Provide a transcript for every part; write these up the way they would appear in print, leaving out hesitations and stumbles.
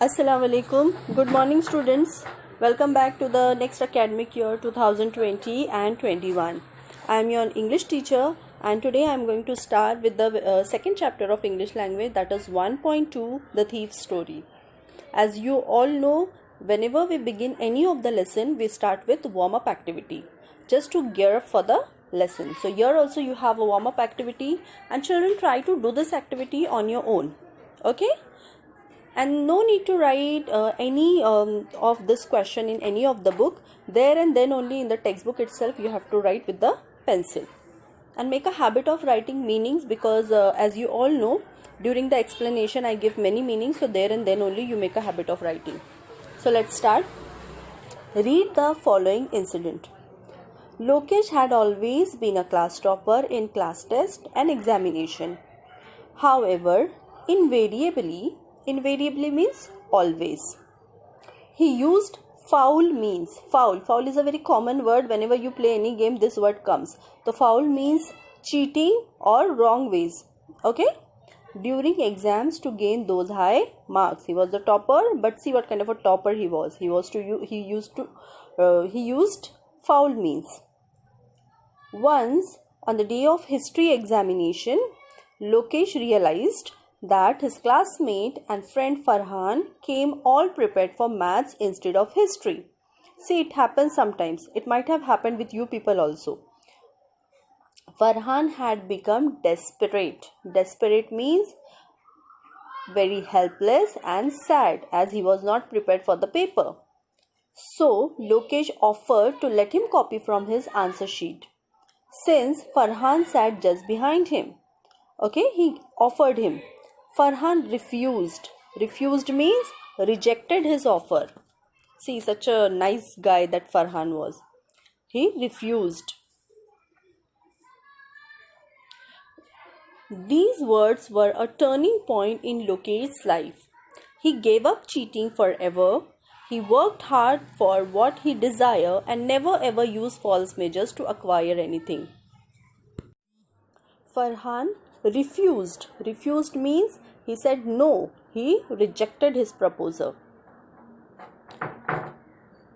Assalamu alaikum. Good morning, students. Welcome back to the next academic year 2020 and 21. I am your English teacher, and today I am going to start with the second chapter of English language, that is 1.2, The Thief's Story. As you all know, whenever we begin any of the lesson, we start with warm-up activity just to gear up for the lesson. So here also you have a warm-up activity, and children, try to do this activity on your own. Okay? And no need to write any of this question in any of the book. There and then only in the textbook itself you have to write with the pencil. And make a habit of writing meanings, because as you all know, during the explanation I give many meanings. So there and then only you make a habit of writing. So let's start. Read the following incident. Lokesh had always been a class topper in class test and examination. However, invariably means always, he used foul means. Foul is a very common word. Whenever you play any game, this word comes. The foul means cheating or wrong ways. Okay, during exams to gain those high marks. He was the topper, but see what kind of a topper he was. He used foul means. Once on the day of history examination, Lokesh realized that his classmate and friend Farhan came all prepared for maths instead of history. See, it happens sometimes. It might have happened with you people also. Farhan had become desperate. Desperate means very helpless and sad, as he was not prepared for the paper. So, Lokesh offered to let him copy from his answer sheet, since Farhan sat just behind him. Okay, he offered him. Farhan refused. Refused means rejected his offer. See, such a nice guy that Farhan was. He refused. These words were a turning point in Lokesh's life. He gave up cheating forever. He worked hard for what he desired and never ever used false measures to acquire anything. Farhan refused. Refused means he said no. He rejected his proposal.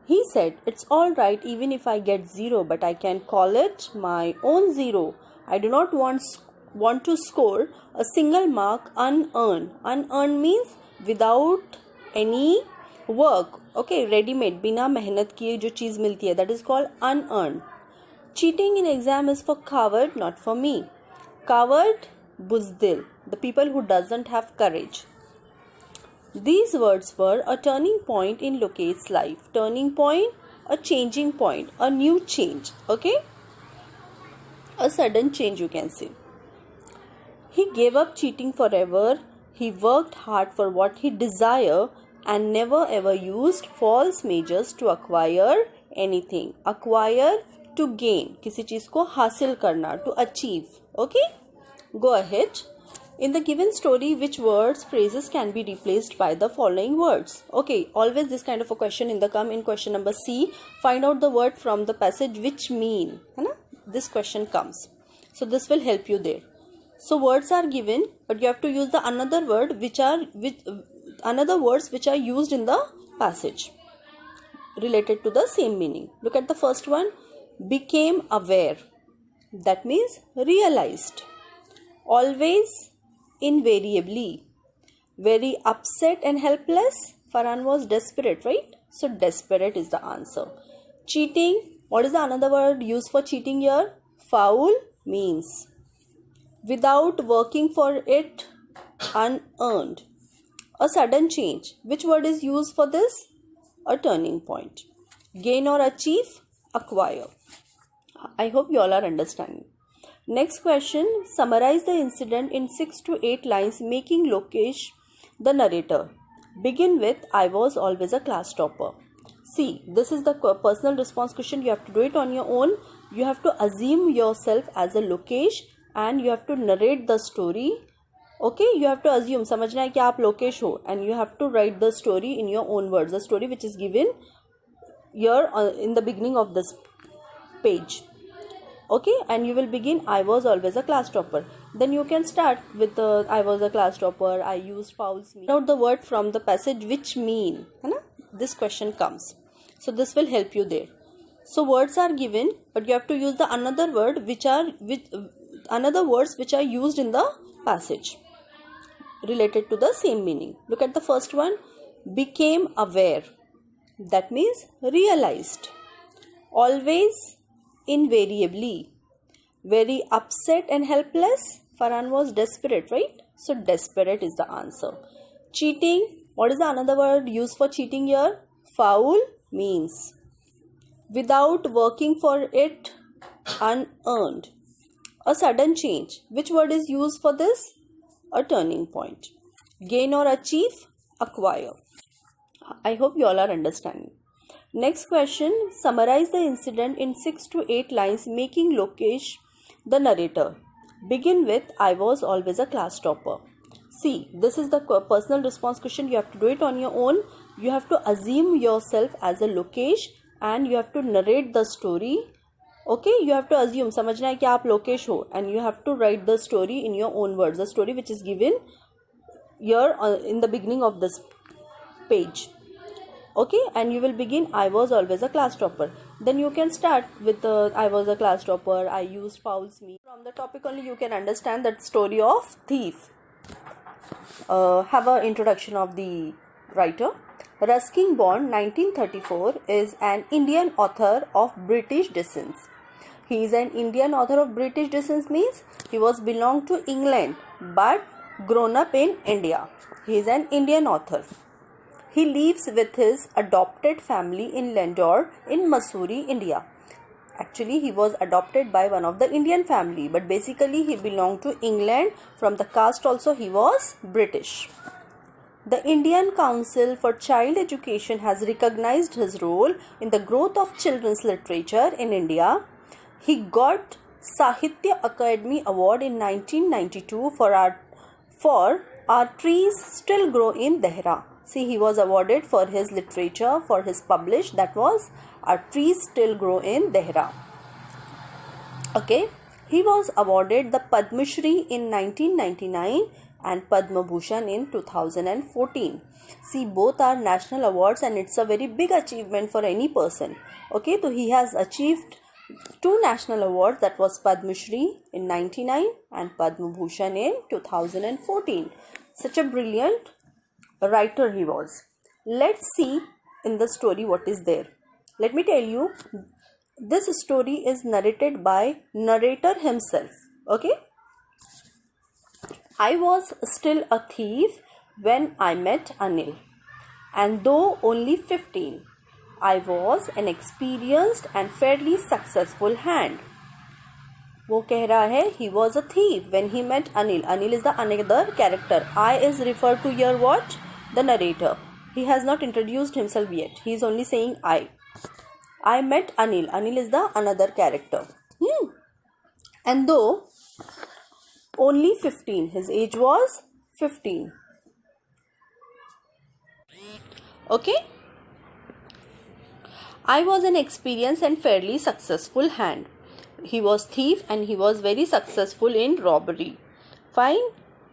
He said, "It's all right even if I get 0, but I can call it my own 0. I do not want to score a single mark unearned." Unearned means without any work. Okay, ready-made, बिना मेहनत किए जो चीज़ मिलती है, that is called unearned. Cheating in exam is for coward, not for me. Coward, buzdil, the people who doesn't have courage. These words were a turning point in Lokesh's life. Turning point, a changing point, a new change. Okay, a sudden change, you can say. He gave up cheating forever. He worked hard for what he desired and never ever used false measures to acquire anything. Acquire, to gain, किसी चीज़ को हासिल करना, to achieve. Okay, go ahead. In the given story, which words, phrases can be replaced by the following words? Okay, always this kind of a question in question number C. Find out the word from the passage which mean. This question comes. So this will help you there. So words are given, but you have to use the another words which are used in the passage related to the same meaning. Look at the first one. Became aware. That means realized. Always, invariably. Very upset and helpless. Farhan was desperate, right? So desperate is the answer. Cheating. What is the another word used for cheating here? Foul means without working for it, unearned. A sudden change. Which word is used for this? A turning point. Gain or achieve, acquire. I hope you all are understanding. Next question. Summarize the incident in 6 to 8 lines, making Lokesh the narrator. Begin with, I was always a class topper. See, this is the personal response question. You have to do it on your own. You have to assume yourself as a Lokesh and you have to narrate the story. Okay, you have to assume, समझना है कि आप Lokesh हो, and you have to write the story in your own words. The story which is given here in the beginning of this page. Okay, and you will begin, I was always a class topper. Then you can start with the I was a class topper, I used fouls mean. Note the word from the passage which mean, है ना? This question comes. So this will help you there. So words are given, but you have to use the another word another words which are used in the passage related to the same meaning. Look at the first one. Became aware. That means realized. Always, invariably. Very upset and helpless. Farhan was desperate, right? So desperate is the answer. Cheating. What is the another word used for cheating here? Foul means without working for it, unearned. A sudden change. Which word is used for this? A turning point. Gain or achieve? Acquire. I hope you all are understanding. Next question. Summarize the incident in 6 to 8 lines, making Lokesh the narrator. Begin with, I was always a class topper. See, this is the personal response question. You have to do it on your own. You have to assume yourself as a Lokesh and you have to narrate the story. Okay, you have to assume, समझना है कि आप लोकेश हो, and you have to write the story in your own words. The story which is given here in the beginning of this page. Okay, and you will begin, I was always a class topper. Then you can start with I was a class topper, I used fouls me. From the topic only you can understand that story of thief. Have an introduction of the writer. Ruskin Bond, 1934, is an Indian author of British descent. He is an Indian author of British descent means he was belonged to England but grown up in India. He is an Indian author. He lives with his adopted family in Landore in Mussoorie, India. Actually, he was adopted by one of the Indian family, but basically he belonged to England. From the caste also he was British. The Indian Council for Child Education has recognized his role in the growth of children's literature in India. He got Sahitya Akademi Award in 1992 for Our Trees Still Grow in Dehra. See, he was awarded for his literature, for his published, that was Our Trees Still Grow in Dehra. Okay, he was awarded the Padma Shri in 1999 and Padma Bhushan in 2014. See, both are national awards and it's a very big achievement for any person. Okay, so he has achieved 2 national awards, that was Padma Shri in 99 and Padma Bhushan in 2014. Such a brilliant writer he was. Let's see in the story what is there. Let me tell you, this story is narrated by narrator himself. Okay, I was still a thief when I met Anil, and though only 15, I was an experienced and fairly successful hand. वो कह रहा है he was a thief when he met Anil. Anil is the another character. I is referred to here what? The narrator. He has not introduced himself yet. He is only saying I. I met Anil. Anil is the another character. And though only 15, his age was 15. Okay. I was an experienced and fairly successful hand. He was thief and he was very successful in robbery. Fine.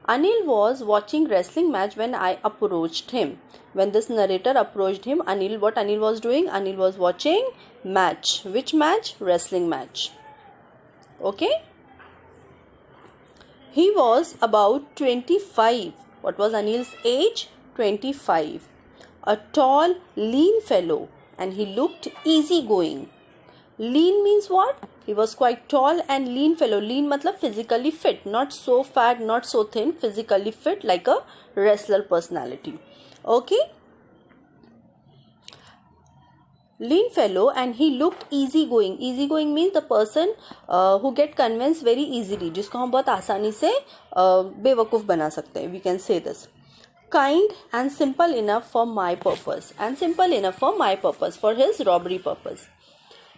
Anil was watching wrestling match when I approached him. When this narrator approached him, what Anil was doing? Anil was watching match. Which match? Wrestling match. Okay. He was about 25. What was Anil's age? 25. A tall, lean fellow, and he looked easygoing. Lean means what? He was quite tall and lean fellow. Lean matlab physically fit, not so fat, not so thin, physically fit like a wrestler personality. Okay. Lean fellow and he looked easygoing. Easygoing means the person who get convinced very easily, जिसको हम बहुत आसानी से बेवकूफ़ बना सकते हैं. We can say this. Kind and simple enough for my purpose. And simple enough for my purpose, for his robbery purpose.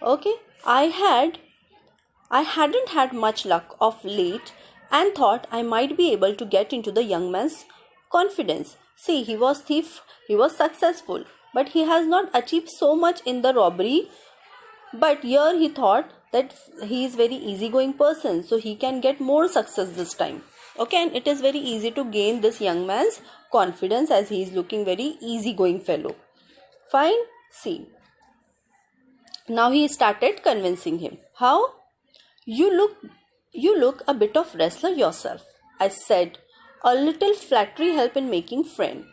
Okay. I hadn't had much luck of late and thought I might be able to get into the young man's confidence. See, he was thief, he was successful, but he has not achieved so much in the robbery But here he thought that he is very easygoing person, so he can get more success this time. Okay, and it is very easy to gain this young man's confidence as he is looking very easygoing fellow. Fine. See, now he started convincing him. How? You look a bit of wrestler yourself, I said. A little flattery help in making friend.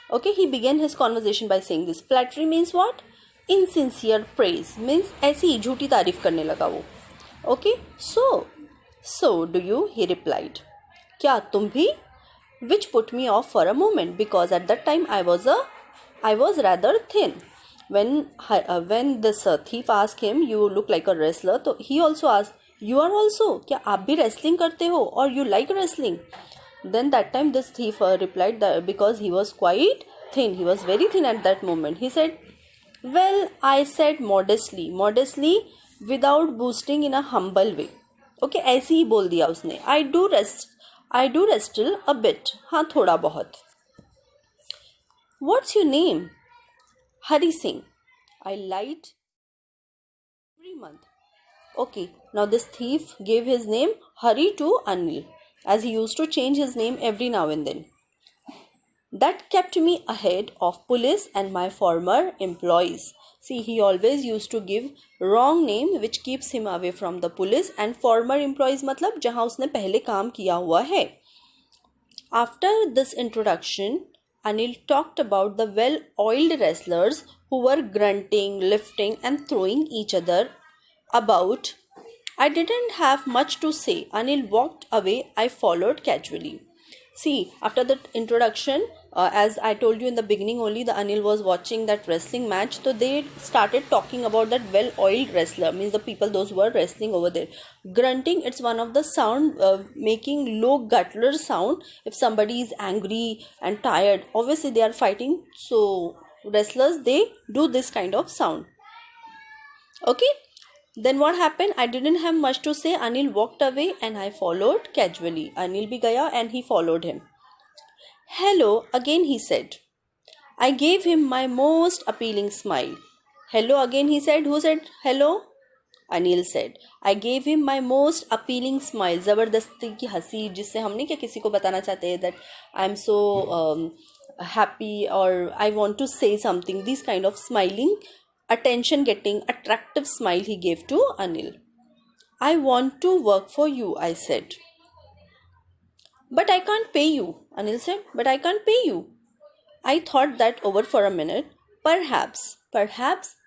Okay, he began his conversation by saying this. Flattery means what? Insincere praise means ऐसी ही झूठी तारीफ करने लगा वो. Okay, so do you? He replied. क्या तुम भी? Which put me off for a moment because at that time I was rather thin. When this thief asked him, you look like a wrestler, so he also asked, you are also? क्या आप भी wrestling करते हो? Or you like wrestling? Then that time this thief replied that because he was quite thin, he was very thin at that moment. He said, well, I said modestly without boasting in a humble way. Okay, ऐसे ही बोल दिया उसने. I do wrestle a bit. हाँ, थोड़ा बहुत. What's your name? Hari Singh. I lied every month. Okay, now this thief gave his name Hari to Anil, as he used to change his name every now and then. That kept me ahead of police and my former employees. See, he always used to give wrong name which keeps him away from the police and former employees मतलब जहाँ उसने पहले काम किया हुआ है. After this introduction, Anil talked about the well-oiled wrestlers who were grunting, lifting and throwing each other about. I didn't have much to say. Anil walked away. I followed casually. See, after that introduction, as I told you in the beginning only, the Anil was watching that wrestling match. So they started talking about that well-oiled wrestler, means the people those who were wrestling over there. Grunting, it's one of the sound making low guttural sound if somebody is angry and tired. Obviously they are fighting, so wrestlers, they do this kind of sound. Okay. Then what happened? I didn't have much to say. Anil walked away and I followed casually. Anil bhi gaya and he followed him. Hello, again he said. I gave him my most appealing smile. Hello, again he said. Who said hello? Anil said. I gave him my most appealing smile. ज़बरदस्ती की हंसी जिससे हम नहीं क्या किसी को बताना चाहते हैं that I am so happy or I want to say something. This kind of smiling, attention getting, attractive smile he gave to Anil. I want to work for you, I said. But I can't pay you, Anil said. But I can't pay you. I thought that over for a minute. Perhaps,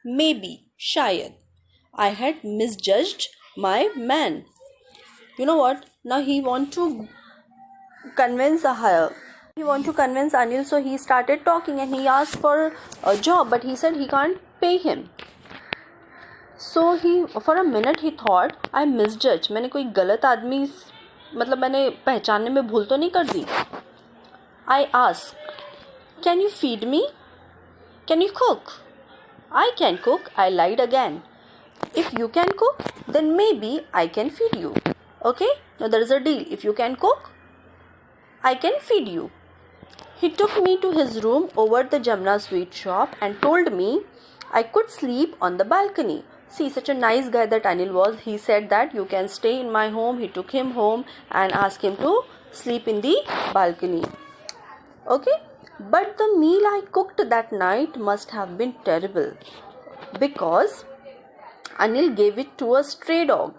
maybe, shayad. I had misjudged my man. You know what? Now he want to convince Anil, so he started talking and he asked for a job, but he said he can't pay him. So for a minute he thought, I misjudged. मैंने कोई गलत आदमी मतलब मैंने पहचानने में भूल तो नहीं कर दी. I asked, can you feed me? Can you cook? I can cook. I lied again. If you can cook, then maybe I can feed you. Okay? Now there is a deal. If you can cook, I can feed you. He took me to his room over the Jamna sweet shop and told me I could sleep on the balcony. See, such a nice guy that Anil was. He said that you can stay in my home. He took him home and asked him to sleep in the balcony. Okay? But the meal I cooked that night must have been terrible because Anil gave it to a stray dog.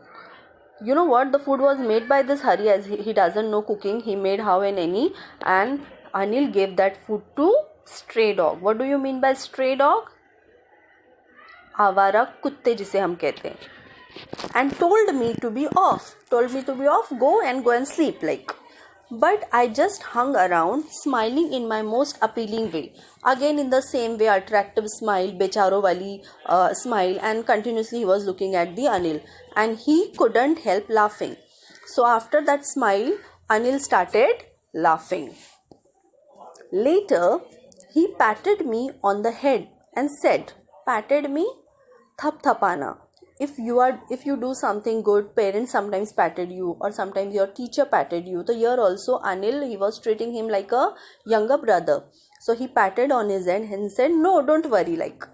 You know what? The food was made by this Hari as he doesn't know cooking. He made how and any, and Anil gave that food to stray dog. What do you mean by stray dog? आवारा कुत्ते जिसे हम कहते हैं. And told me to be off. Go and sleep like. But I just hung around, smiling in my most appealing way. Again in the same way, attractive smile, becharo wali smile, and continuously he was looking at the Anil. And he couldn't help laughing. So after that smile, Anil started laughing. Later, he patted me on the head and said, patted me? Thap thapana. If you do something good, parents sometimes patted you or sometimes your teacher patted you. So here also Anil, he was treating him like a younger brother. So he patted on his head and said, no, don't worry like.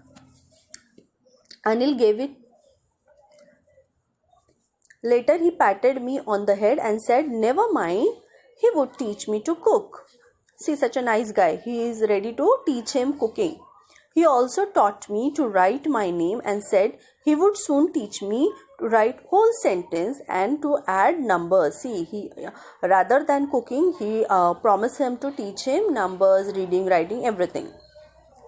Anil gave it Later he patted me on the head and said, "Never mind, he would teach me to cook." See, such a nice guy. He is ready to teach him cooking. He also taught me to write my name and said he would soon teach me to write whole sentence and to add numbers. See, he rather than cooking, he promised him to teach him numbers, reading, writing, everything.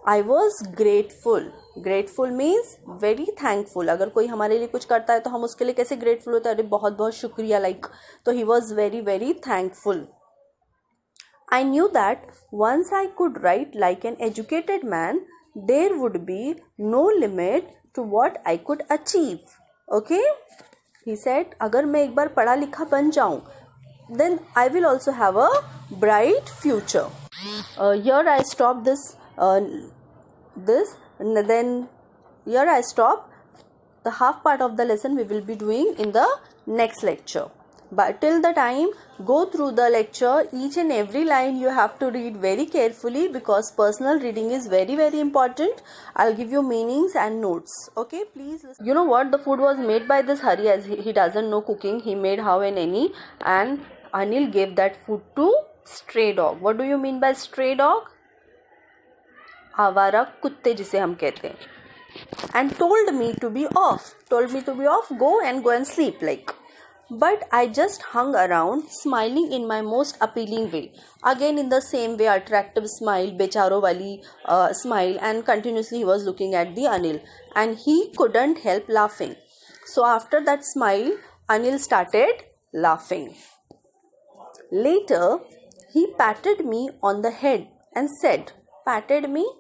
I was grateful. Grateful means very thankful. अगर कोई हमारे लिए कुछ करता है तो हम उसके लिए कैसे grateful होते हैं? अरे बहुत बहुत शुक्रिया, like. तो he was very very thankful. I knew that once I could write like an educated man, there would be no limit to what I could achieve. Okay? He said, अगर मैं एक बार पढ़ा लिखा बन जाऊं, then I will also have a bright future. Here I stop this. Then here I stop. The half part of the lesson we will be doing in the next lecture. But till the time, go through the lecture. Each and every line you have to read very carefully because personal reading is very very important. I'll give you meanings and notes. Okay, please listen. You know what? The food was made by this Hari, as he doesn't know cooking. He made how and any, and Anil gave that food to stray dog. What do you mean by stray dog? आवारा कुत्ते जिसे हम कहते हैं. And told me to be off. Told me to be off. Go and sleep, like. But I just hung around, smiling in my most appealing way. Again in the same way, attractive smile, becharo wali smile, and continuously he was looking at the Anil. And he couldn't help laughing. So after that smile, Anil started laughing. Later, he patted me on the head and said, patted me,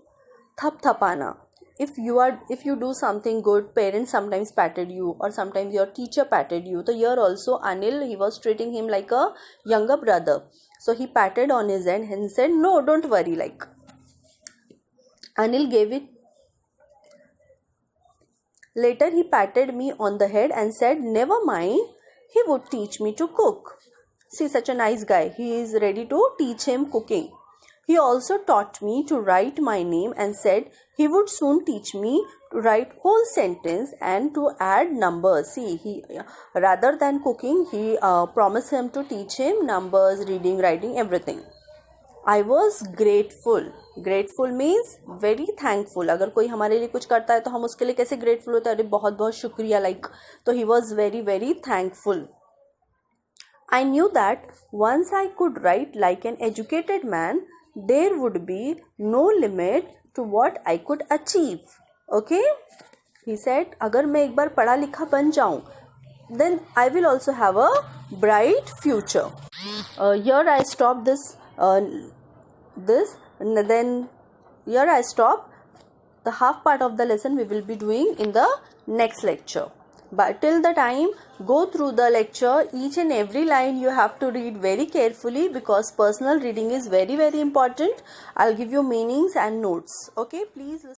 thap thapana. If you do something good, parents sometimes patted you, or sometimes your teacher patted you. So here also Anil, he was treating him like a younger brother. So he patted on his head and said, "No, don't worry." Like, Anil gave it. Later he patted me on the head and said, "Never mind, he would teach me to cook." See, such a nice guy. He is ready to teach him cooking. He also taught me to write my name and said he would soon teach me to write whole sentence and to add numbers. See, he rather than cooking, he promised him to teach him numbers, reading, writing, everything. I was grateful. Grateful means very thankful. अगर कोई हमारे लिए कुछ करता है तो हम उसके लिए कैसे grateful होते हैं? अरे बहुत बहुत शुक्रिया, like. तो he was very very thankful. I knew that once I could write like an educated man, there would be no limit to what I could achieve. Okay? He said, अगर मैं एक बार पढ़ा लिखा बन जाऊं, then I will also have a bright future. Here I stop this. Then here I stop. The half part of the lesson we will be doing in the next lecture. But till the time, go through the lecture. Each and every line you have to read very carefully because personal reading is very very important. I'll give you meanings and notes. Okay, please listen.